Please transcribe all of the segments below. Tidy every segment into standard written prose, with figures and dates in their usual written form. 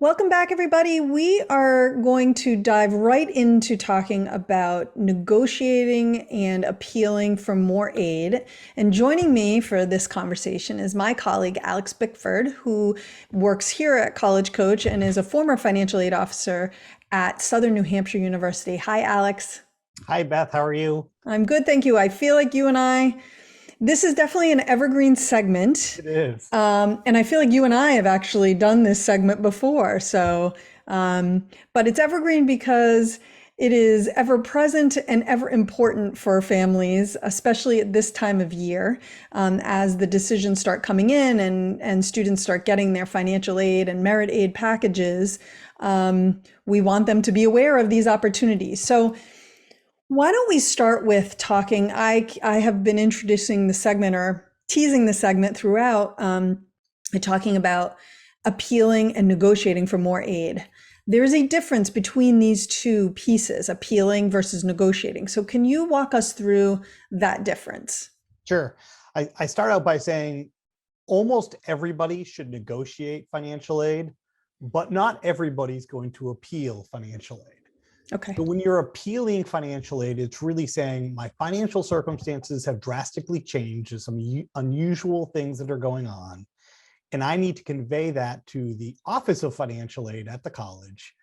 Welcome back, everybody. We are going to dive right into talking about negotiating and appealing for more aid. And joining me for this conversation is my colleague, Alex Bickford, who works here at College Coach and is a former financial aid officer at Southern New Hampshire University. Hi, Alex. Hi, Beth. How are you? I'm good, thank you. I feel like you and I this is definitely an evergreen segment. It is. And I feel like you and I have actually done this segment before. But it's evergreen because it is ever present and ever important for families, especially at this time of year, as the decisions start coming in and students start getting their financial aid and merit aid packages. We want them to be aware of these opportunities. So why don't we start with talking? I have been introducing the segment or teasing the segment throughout, talking about appealing and negotiating for more aid. There's a difference between these two pieces, appealing versus negotiating. So can you walk us through that difference? Sure. I start out by saying almost everybody should negotiate financial aid, but not everybody's going to appeal financial aid. Okay. So when you're appealing financial aid, it's really saying my financial circumstances have drastically changed. There's some unusual things that are going on. And I need to convey that to the Office of Financial Aid at the college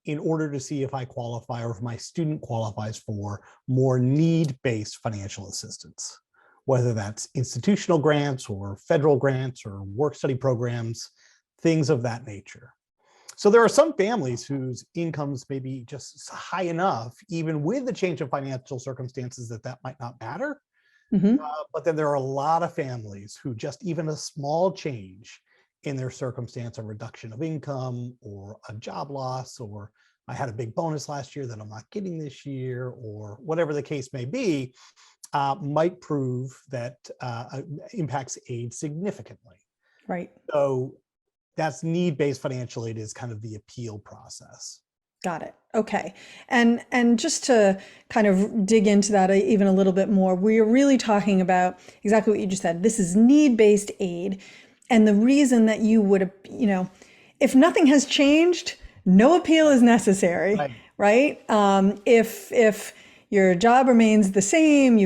in order to see if I qualify or if my student qualifies for more need-based financial assistance, whether that's institutional grants or federal grants or work study programs, things of that nature. So there are some families whose incomes may be just high enough, even with the change of financial circumstances, that might not matter. Mm-hmm. But then there are a lot of families who just even a small change in their circumstance, a reduction of income or a job loss, or I had a big bonus last year that I'm not getting this year, or whatever the case may be, might prove that impacts aid significantly. Right. So that's need-based financial aid is kind of the appeal process. Got it. Okay. And just to kind of dig into that even a little bit more, we're really talking about exactly what you just said. This is need-based aid. And the reason that you would, if nothing has changed, no appeal is necessary, Right. right? If your job remains the same,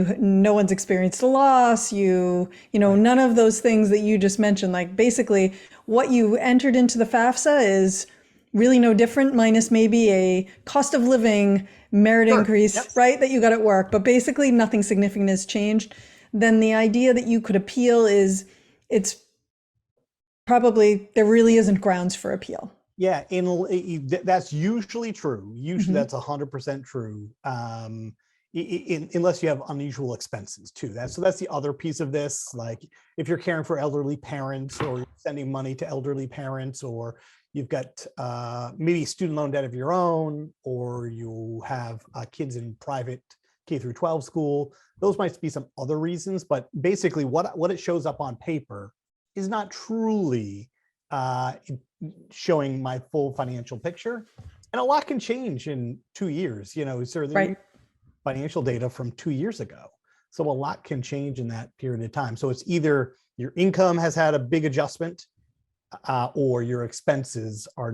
no one's experienced a loss, Right. none of those things that you just mentioned, like basically what you entered into the FAFSA is really no different, minus maybe a cost of living merit Sure. Yep. increase, right, that you got at work, but basically nothing significant has changed. Then the idea that you could appeal it's probably, there really isn't grounds for appeal. Yeah, that's usually true. Usually Hmm. that's 100% true. Unless you have unusual expenses too. That's the other piece of this. Like if you're caring for elderly parents or you're sending money to elderly parents, or you've got maybe student loan debt of your own, or you have kids in private K through 12 school, those might be some other reasons. But basically what it shows up on paper is not truly showing my full financial picture. And a lot can change in 2 years. Certainly Right. financial data from 2 years ago. So a lot can change in that period of time. So it's either your income has had a big adjustment, or your expenses are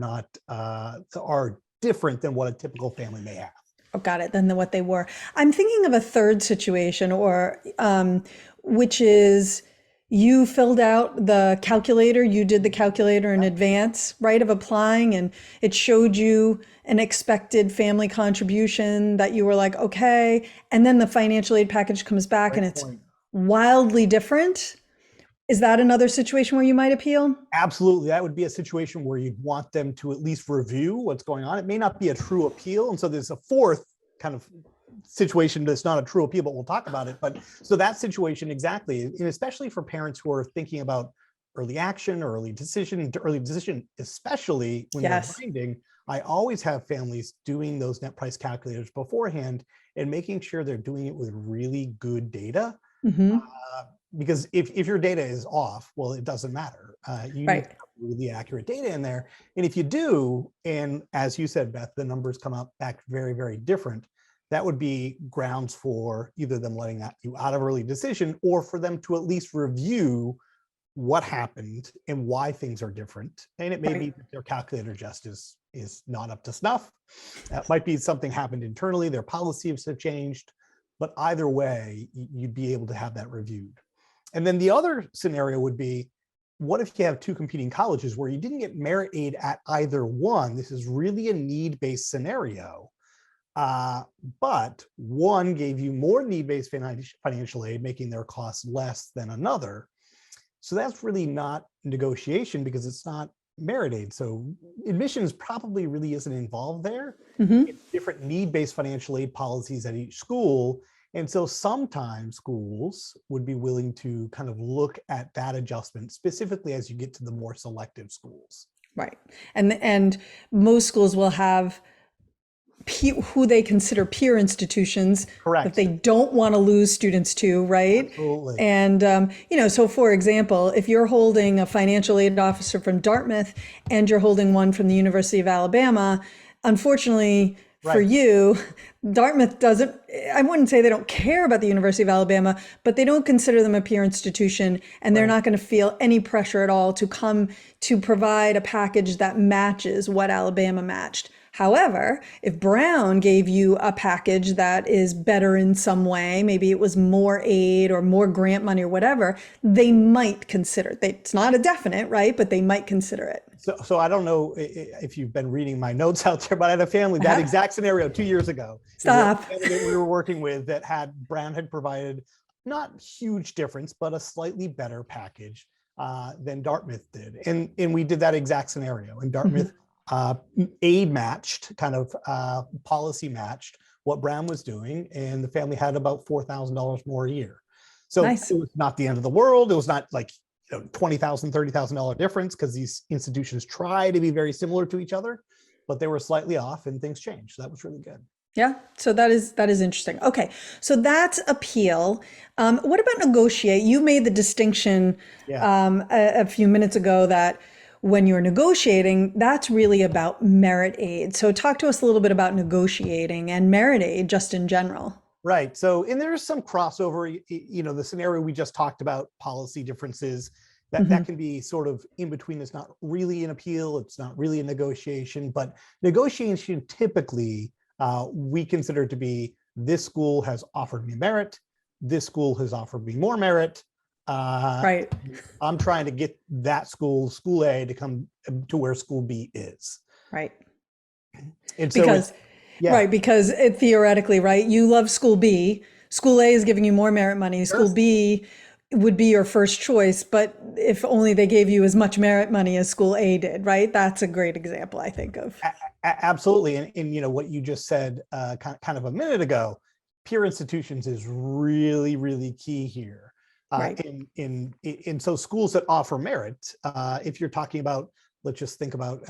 different than what a typical family may have. Oh, got it. Than what they were. I'm thinking of a third situation, which is you filled out the calculator, you did the calculator in advance, right, of applying, and it showed you an expected family contribution that you were like, okay, and then the financial aid package comes back and Great it's point. wildly different. Is that another situation where you might appeal? Absolutely. That would be a situation where you'd want them to at least review what's going on. It may not be a true appeal. And so there's a fourth kind of situation that's not a true appeal, but we'll talk about it. But so that situation exactly, and especially for parents who are thinking about early action or early decision, especially when they're Yes. binding, I always have families doing those net price calculators beforehand and making sure they're doing it with really good data. Hmm. Uh, because if your data is off, well, it doesn't matter. You need to Right. have really accurate data in there. And if you do, and as you said, Beth, the numbers come up back very, very different, that would be grounds for either them letting you out of early decision or for them to at least review what happened and why things are different. And it may be Right. that their calculator just is not up to snuff. That might be something happened internally, their policies have changed, but either way, you'd be able to have that reviewed. And then the other scenario would be, what if you have two competing colleges where you didn't get merit aid at either one? This is really a need-based scenario. But one gave you more need-based financial aid, making their costs less than another. So that's really not negotiation because it's not merit aid. So admissions probably really isn't involved there. Hmm. It's different need-based financial aid policies at each school. And so sometimes schools would be willing to kind of look at that adjustment, specifically as you get to the more selective schools. Right. And most schools will have who they consider peer institutions that Correct. they don't want to lose students to, right? Absolutely. And, so for example, if you're holding a financial aid officer from Dartmouth and you're holding one from the University of Alabama, unfortunately for Right. you, Dartmouth doesn't, I wouldn't say they don't care about the University of Alabama, but they don't consider them a peer institution, and they're Right. not going to feel any pressure at all to come to provide a package that matches what Alabama matched. However, if Brown gave you a package that is better in some way, maybe it was more aid or more grant money or whatever, they might consider it. It's not a definite, right? But they might consider it. So I don't know if you've been reading my notes out there, but I had a family, that exact scenario 2 years ago. Stop. That we were working with that had Brown had provided not huge difference, but a slightly better package than Dartmouth did. And we did that exact scenario. And Dartmouth aid matched, kind of policy matched what Brown was doing. And the family had about $4,000 more a year. So Nice. It was not the end of the world. It was not like $20,000, $30,000 difference, because these institutions try to be very similar to each other, but they were slightly off and things changed. So that was really good. Yeah, so that is interesting. Okay, so that's appeal. What about negotiate? You made the distinction Yeah. a few minutes ago that when you're negotiating, that's really about merit aid. So talk to us a little bit about negotiating and merit aid just in general. Right. So, and there's some crossover, the scenario we just talked about, policy differences, that can be sort of in between. It's not really an appeal. It's not really a negotiation, but negotiation typically we consider to be, this school has offered me merit. This school has offered me more merit. Right. I'm trying to get that school A, to come to where school B is. Right. And so Because right, because theoretically, right, you love school B. School A is giving you more merit money. School B would be your first choice, but if only they gave you as much merit money as school A did, right? That's a great example, I think of. Absolutely. And what you just said kind of a minute ago, peer institutions is really, really key here. Right. And so schools that offer merit, if you're talking about, let's just think about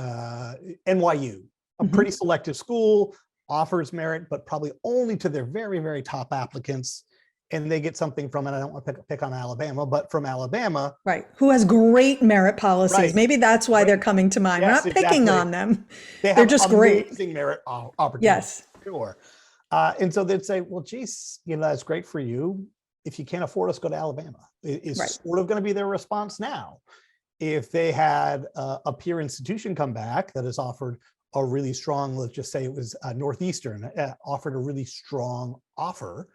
NYU, a pretty selective school, offers merit, but probably only to their very, very top applicants. And they get something from it. I don't want to pick on Alabama, but from Alabama. Right. Who has great merit policies. Right. Maybe that's why they're coming to mind. Yes, We're not picking exactly. on them. They're just great. Amazing merit opportunities. Yes. Sure. And so they'd say, well, geez, that's great for you. If you can't afford us, go to Alabama. Is Right. sort of going to be their response now. If they had a peer institution come back that has offered a really strong, let's just say it was Northeastern, offered a really strong offer,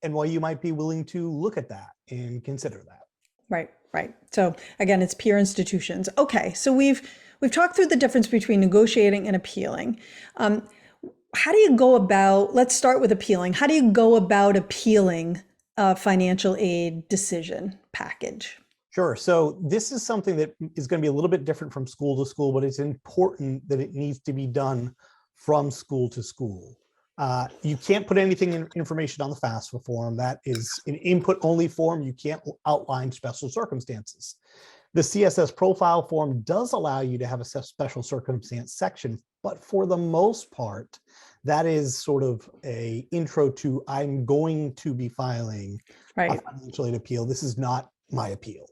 NYU might be willing to look at that and consider that. Right, right. So again, it's peer institutions. Okay, so we've talked through the difference between negotiating and appealing. How do you go about, let's start with appealing. How do you go about appealing a financial aid decision package? Sure. So this is something that is going to be a little bit different from school to school, but it's important that it needs to be done from school to school. You can't put anything in information on the FAFSA form. That is an input only form. You can't outline special circumstances. The CSS profile form does allow you to have a special circumstance section, but for the most part, that is sort of a intro to, I'm going to be filing a financial aid appeal. This is not my appeal.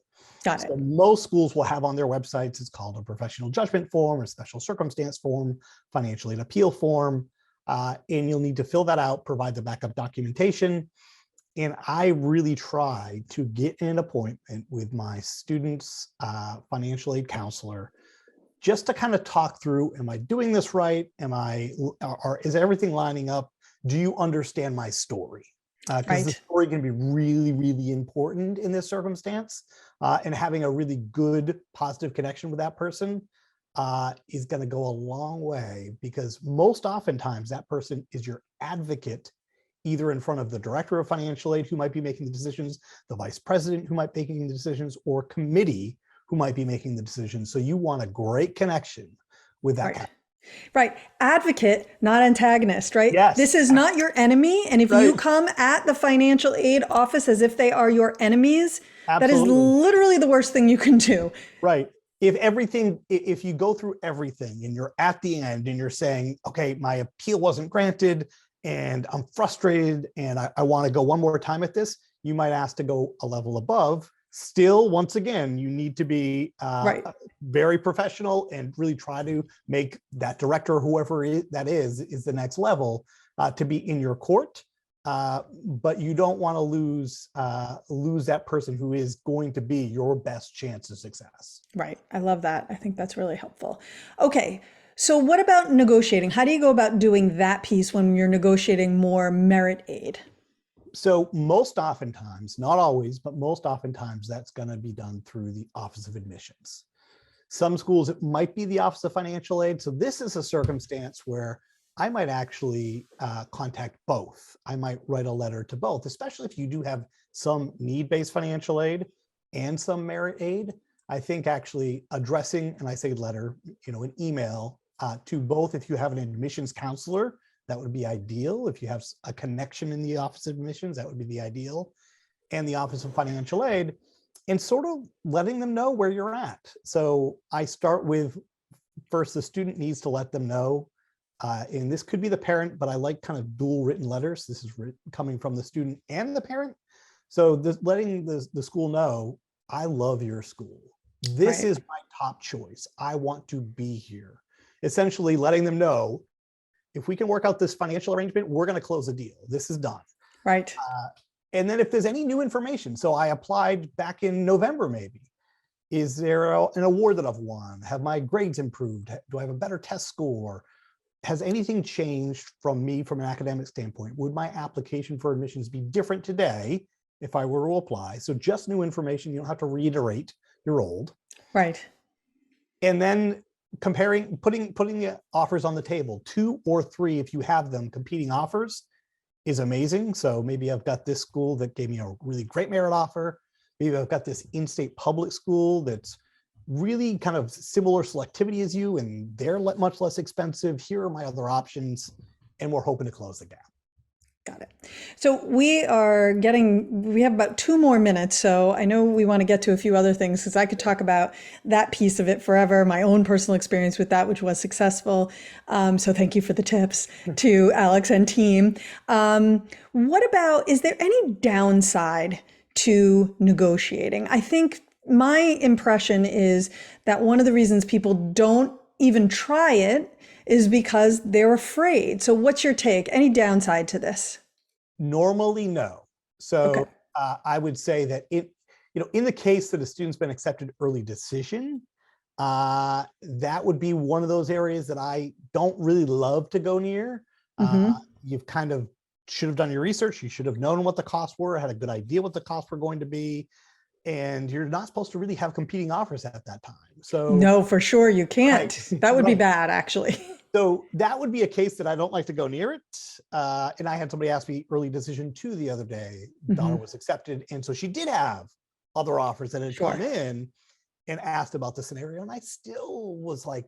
Got it. So most schools will have on their websites, it's called a professional judgment form, or special circumstance form, financial aid appeal form, and you'll need to fill that out, provide the backup documentation. And I really try to get an appointment with my student's financial aid counselor just to kind of talk through, am I doing this right? Is everything lining up? Do you understand my story? Because the Right. story can be really, really important in this circumstance. And having a really good, positive connection with that person is going to go a long way, because most oftentimes that person is your advocate, either in front of the director of financial aid who might be making the decisions, the vice president who might be making the decisions, or committee who might be making the decisions. So you want a great connection with that Right. guy. Right. Advocate, not antagonist, right? This Yes, is not your enemy. And if you right, come at the financial aid office as if they are your enemies, that is absolutely. literally the worst thing you can do. Right. If you go through everything and you're at the end and you're saying, okay, my appeal wasn't granted and I'm frustrated and I want to go one more time at this, you might ask to go a level above. Still, once again, you need to be Right. very professional and really try to make that director, whoever that is the next level, to be in your court. But you don't want to lose that person who is going to be your best chance of success. Right. I love that. I think that's really helpful. Okay. So what about negotiating? How do you go about doing that piece when you're negotiating more merit aid? So most oftentimes, not always, but most oftentimes that's going to be done through the Office of Admissions. Some schools, it might be the Office of Financial Aid. So this is a circumstance where I might actually contact both. I might write a letter to both, especially if you do have some need-based financial aid and some merit aid. I think actually addressing, and I say letter, an email to both. If you have an admissions counselor, that would be ideal. If you have a connection in the Office of Admissions, that would be the ideal. And the Office of Financial Aid, and sort of letting them know where you're at. So I start with, first, the student needs to let them know, and this could be the parent, but I like kind of dual written letters. This is coming from the student and the parent. So letting the school know, I love your school. This Right. is my top choice. I want to be here. Essentially letting them know, if we can work out this financial arrangement, we're going to close the deal. This is done. Right. And then if there's any new information, so I applied back in November, maybe. Is there an award that I've won? Have my grades improved? Do I have a better test score? Has anything changed from me from an academic standpoint? Would my application for admissions be different today if I were to apply? So just new information, you don't have to reiterate your old. Right. And then putting the offers on the table, 2 or 3, if you have them, competing offers, is amazing. So maybe I've got this school that gave me a really great merit offer. Maybe I've got this in-state public school that's really kind of similar selectivity as you, and they're much less expensive. Here are my other options, and we're hoping to close the gap. Got it. So we have about 2 more minutes. So I know we want to get to a few other things because I could talk about that piece of it forever, my own personal experience with that, which was successful. So thank you for the tips to Alex and team. Is there any downside to negotiating? I think my impression is that one of the reasons people don't even try it is because they're afraid. So what's your take? Any downside to this? Normally, no. Okay. So I would say that in the case that a student's been accepted early decision, that would be one of those areas that I don't really love to go near. Mm-hmm. You've kind of should have done your research. You should have known what the costs were, had a good idea what the costs were going to be. And you're not supposed to really have competing offers at that time. So No, for sure you can't. right, That would be right. bad, actually. So that would be a case that I don't like to go near it. And I had somebody ask me early decision 2 the other day. Daughter Mm-hmm. was accepted. And so she did have other offers that had Sure. come in, and asked about the scenario. And I still was like,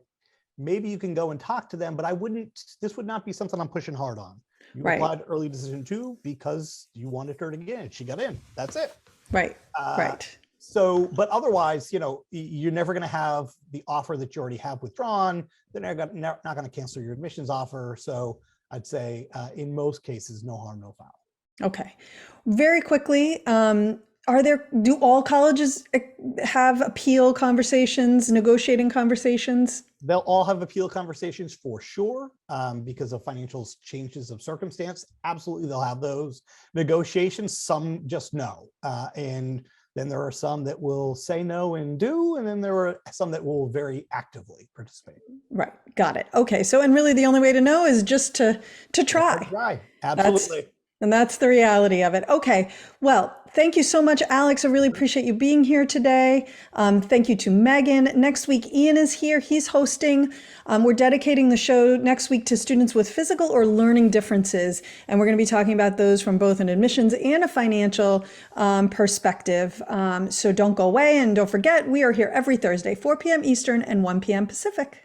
maybe you can go and talk to them, but this would not be something I'm pushing hard on. You Right. applied early decision 2 because you wanted her to get in. She got in. That's it. Right. Right. So, but otherwise, you're never going to have the offer that you already have withdrawn. They're not going to cancel your admissions offer. So I'd say in most cases, no harm, no foul. Okay. Very quickly, do all colleges have appeal conversations, negotiating conversations? They'll all have appeal conversations for sure, because of financial changes of circumstance. Absolutely, they'll have those negotiations. Some just no. And then there are some that will say no and do, and then there are some that will very actively participate. Right. Got it. Okay. So, and really the only way to know is just to try. Right. Absolutely. And that's the reality of it. Okay. Well, thank you so much, Alex. I really appreciate you being here today. Thank you to Megan. Next week, Ian is here. He's hosting. We're dedicating the show next week to students with physical or learning differences. And we're going to be talking about those from both an admissions and a financial perspective. So don't go away. And don't forget, we are here every Thursday, 4 p.m. Eastern and 1 p.m. Pacific.